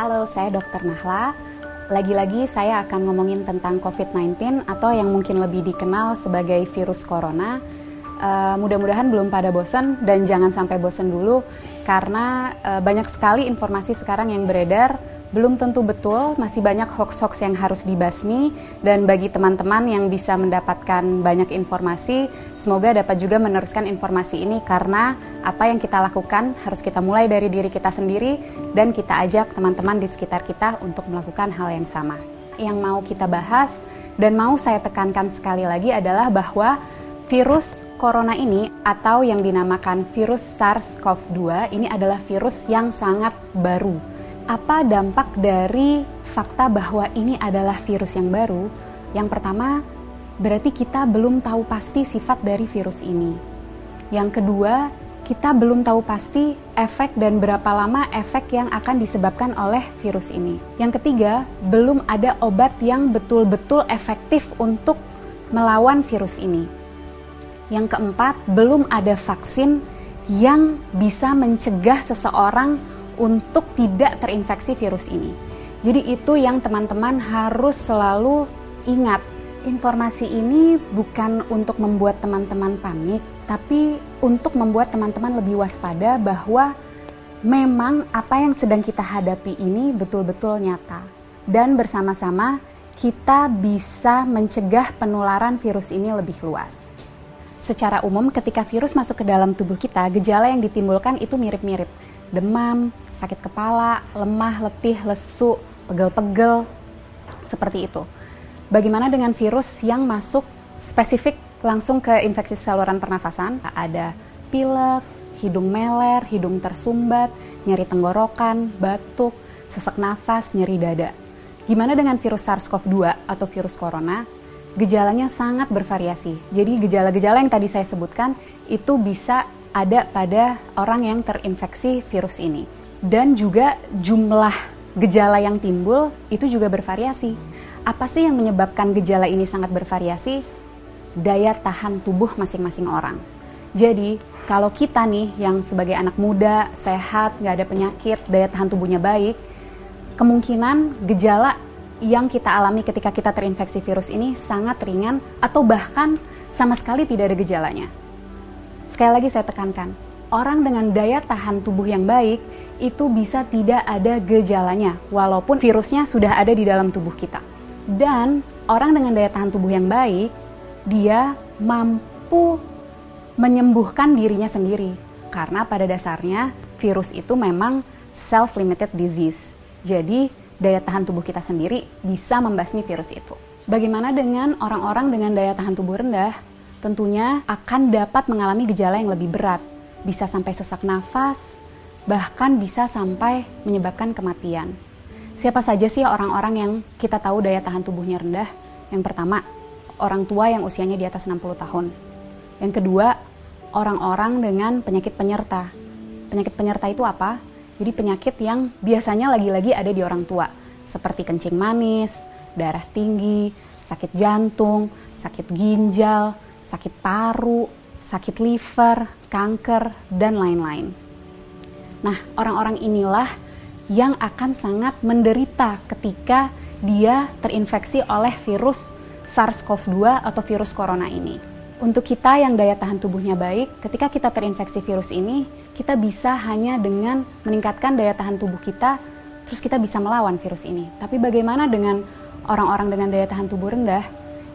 Halo, saya Dr. Nahla. Lagi-lagi saya akan ngomongin tentang COVID-19 atau yang mungkin lebih dikenal sebagai virus corona. Mudah-mudahan belum pada bosan dan jangan sampai bosan dulu karena banyak sekali informasi sekarang yang beredar, belum tentu betul, masih banyak hoax-hoax yang harus dibasmi, dan bagi teman-teman yang bisa mendapatkan banyak informasi, semoga dapat juga meneruskan informasi ini karena apa yang kita lakukan harus kita mulai dari diri kita sendiri dan kita ajak teman-teman di sekitar kita untuk melakukan hal yang sama. Yang mau kita bahas dan mau saya tekankan sekali lagi adalah bahwa virus corona ini atau yang dinamakan virus SARS-CoV-2 ini adalah virus yang sangat baru. Apa dampak dari fakta bahwa ini adalah virus yang baru? Yang pertama, berarti kita belum tahu pasti sifat dari virus ini. Yang kedua, kita belum tahu pasti efek dan berapa lama efek yang akan disebabkan oleh virus ini. Yang ketiga, belum ada obat yang betul-betul efektif untuk melawan virus ini. Yang keempat, belum ada vaksin yang bisa mencegah seseorang untuk tidak terinfeksi virus ini. Jadi itu yang teman-teman harus selalu ingat. Informasi ini bukan untuk membuat teman-teman panik, tapi untuk membuat teman-teman lebih waspada bahwa memang apa yang sedang kita hadapi ini betul-betul nyata. Dan bersama-sama kita bisa mencegah penularan virus ini lebih luas. Secara umum ketika virus masuk ke dalam tubuh kita, gejala yang ditimbulkan itu mirip-mirip. Demam, sakit kepala, lemah, letih, lesu, pegel-pegel, seperti itu. Bagaimana dengan virus yang masuk spesifik langsung ke infeksi saluran pernafasan? Ada pilek, hidung meler, hidung tersumbat, nyeri tenggorokan, batuk, sesak nafas, nyeri dada. Gimana dengan virus SARS-CoV-2 atau virus corona? Gejalanya sangat bervariasi. Jadi gejala-gejala yang tadi saya sebutkan itu bisa ada pada orang yang terinfeksi virus ini. Dan juga jumlah gejala yang timbul itu juga bervariasi. Apa sih yang menyebabkan gejala ini sangat bervariasi? Daya tahan tubuh masing-masing orang. Jadi kalau kita nih yang sebagai anak muda, sehat, nggak ada penyakit, daya tahan tubuhnya baik, kemungkinan gejala yang kita alami ketika kita terinfeksi virus ini sangat ringan atau bahkan sama sekali tidak ada gejalanya. Sekali lagi saya tekankan, orang dengan daya tahan tubuh yang baik itu bisa tidak ada gejalanya walaupun virusnya sudah ada di dalam tubuh kita. Dan orang dengan daya tahan tubuh yang baik, dia mampu menyembuhkan dirinya sendiri karena pada dasarnya virus itu memang self-limited disease. Jadi daya tahan tubuh kita sendiri bisa membasmi virus itu. Bagaimana dengan orang-orang dengan daya tahan tubuh rendah? Tentunya akan dapat mengalami gejala yang lebih berat, bisa sampai sesak nafas, bahkan bisa sampai menyebabkan kematian. Siapa saja sih orang-orang yang kita tahu daya tahan tubuhnya rendah? Yang pertama, orang tua yang usianya di atas 60 tahun. Yang kedua, orang-orang dengan penyakit penyerta. Penyakit penyerta itu apa? Jadi penyakit yang biasanya lagi-lagi ada di orang tua, seperti kencing manis, darah tinggi, sakit jantung, sakit ginjal, sakit paru, sakit liver, kanker, dan lain-lain. Nah, orang-orang inilah yang akan sangat menderita ketika dia terinfeksi oleh virus SARS-CoV-2 atau virus corona ini. Untuk kita yang daya tahan tubuhnya baik, ketika kita terinfeksi virus ini, kita bisa hanya dengan meningkatkan daya tahan tubuh kita, terus kita bisa melawan virus ini. Tapi bagaimana dengan orang-orang dengan daya tahan tubuh rendah?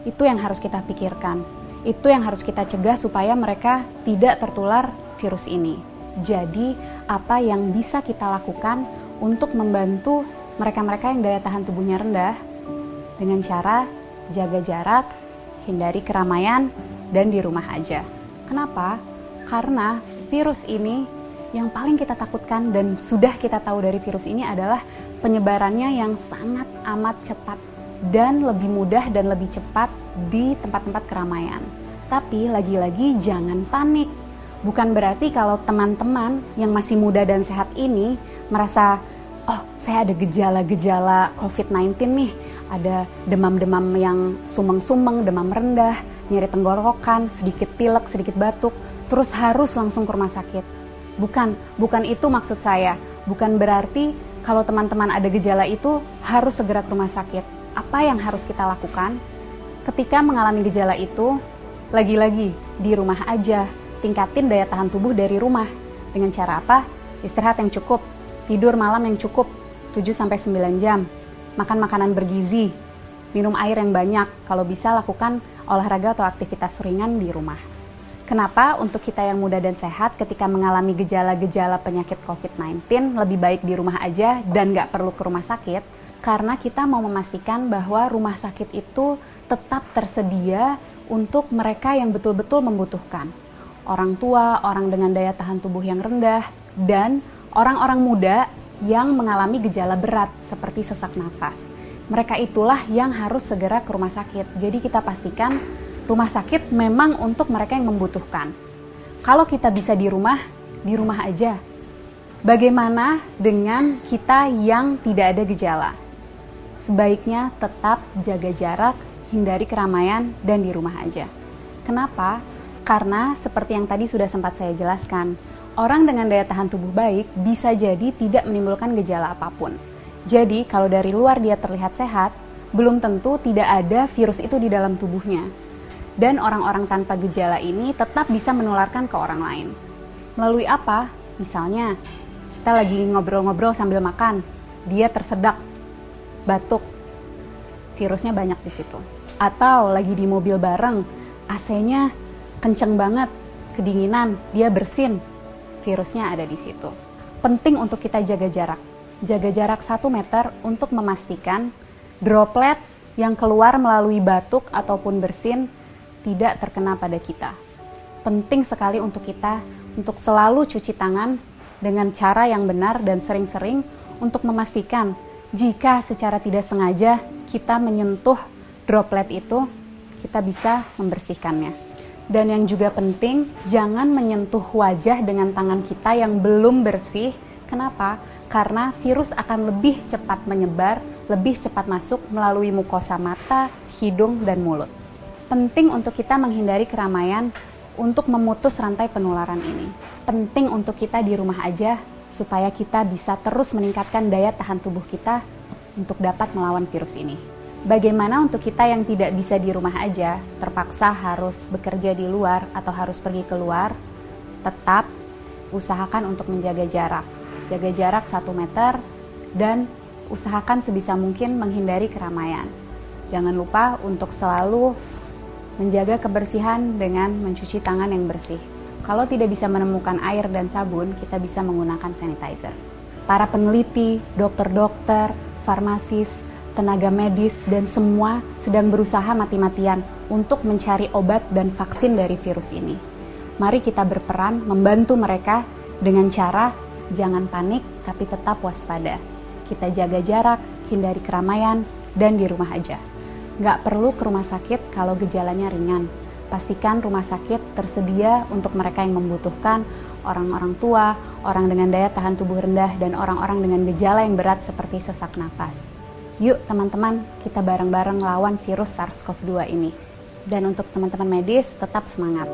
Itu yang harus kita pikirkan. Itu yang harus kita cegah supaya mereka tidak tertular virus ini. Jadi, apa yang bisa kita lakukan untuk membantu mereka-mereka yang daya tahan tubuhnya rendah? Dengan cara jaga jarak, hindari keramaian, dan di rumah aja. Kenapa? Karena virus ini yang paling kita takutkan dan sudah kita tahu dari virus ini adalah penyebarannya yang sangat amat cepat dan lebih mudah dan lebih cepat di tempat-tempat keramaian. Tapi lagi-lagi jangan panik. Bukan berarti kalau teman-teman yang masih muda dan sehat ini merasa, oh saya ada gejala-gejala COVID-19 nih, ada demam-demam yang sumeng-sumeng, demam rendah, nyeri tenggorokan, sedikit pilek, sedikit batuk, terus harus langsung ke rumah sakit. Bukan itu maksud saya. Bukan berarti kalau teman-teman ada gejala itu harus segera ke rumah sakit. Apa yang harus kita lakukan? Ketika mengalami gejala itu, lagi-lagi di rumah aja, tingkatin daya tahan tubuh dari rumah. Dengan cara apa? Istirahat yang cukup, tidur malam yang cukup, 7-9 jam, makan makanan bergizi, minum air yang banyak, kalau bisa lakukan olahraga atau aktivitas ringan di rumah. Kenapa untuk kita yang muda dan sehat ketika mengalami gejala-gejala penyakit COVID-19 lebih baik di rumah aja dan nggak perlu ke rumah sakit? Karena kita mau memastikan bahwa rumah sakit itu tetap tersedia untuk mereka yang betul-betul membutuhkan. Orang tua, orang dengan daya tahan tubuh yang rendah, dan orang-orang muda yang mengalami gejala berat seperti sesak nafas. Mereka itulah yang harus segera ke rumah sakit. Jadi kita pastikan rumah sakit memang untuk mereka yang membutuhkan. Kalau kita bisa di rumah aja. Bagaimana dengan kita yang tidak ada gejala? Sebaiknya tetap jaga jarak, hindari keramaian, dan di rumah aja. Kenapa? Karena seperti yang tadi sudah sempat saya jelaskan, orang dengan daya tahan tubuh baik bisa jadi tidak menimbulkan gejala apapun. Jadi kalau dari luar dia terlihat sehat, belum tentu tidak ada virus itu di dalam tubuhnya. Dan orang-orang tanpa gejala ini tetap bisa menularkan ke orang lain. Melalui apa? Misalnya, kita lagi ngobrol-ngobrol sambil makan, dia tersedak, batuk, virusnya banyak di situ. Atau lagi di mobil bareng, AC-nya kenceng banget, kedinginan, dia bersin, virusnya ada di situ. Penting untuk kita jaga jarak 1 meter untuk memastikan droplet yang keluar melalui batuk ataupun bersin tidak terkena pada kita. Penting sekali untuk kita untuk selalu cuci tangan dengan cara yang benar dan sering-sering untuk memastikan jika secara tidak sengaja kita menyentuh droplet itu, kita bisa membersihkannya. Dan yang juga penting, jangan menyentuh wajah dengan tangan kita yang belum bersih. Kenapa? Karena virus akan lebih cepat menyebar, lebih cepat masuk melalui mukosa mata, hidung, dan mulut. Penting untuk kita menghindari keramaian untuk memutus rantai penularan ini. Penting untuk kita di rumah aja supaya kita bisa terus meningkatkan daya tahan tubuh kita untuk dapat melawan virus ini. Bagaimana untuk kita yang tidak bisa di rumah aja, terpaksa harus bekerja di luar atau harus pergi keluar, tetap usahakan untuk menjaga jarak. Jaga jarak 1 meter dan usahakan sebisa mungkin menghindari keramaian. Jangan lupa untuk selalu menjaga kebersihan dengan mencuci tangan yang bersih. Kalau tidak bisa menemukan air dan sabun, kita bisa menggunakan sanitizer. Para peneliti, dokter-dokter, farmasis, tenaga medis, dan semua sedang berusaha mati-matian untuk mencari obat dan vaksin dari virus ini. Mari kita berperan membantu mereka dengan cara jangan panik tapi tetap waspada. Kita jaga jarak, hindari keramaian, dan di rumah aja. Nggak perlu ke rumah sakit kalau gejalanya ringan. Pastikan rumah sakit tersedia untuk mereka yang membutuhkan, orang-orang tua, orang dengan daya tahan tubuh rendah, dan orang-orang dengan gejala yang berat seperti sesak napas. Yuk teman-teman, kita bareng-bareng lawan virus SARS-CoV-2 ini. Dan untuk teman-teman medis, tetap semangat.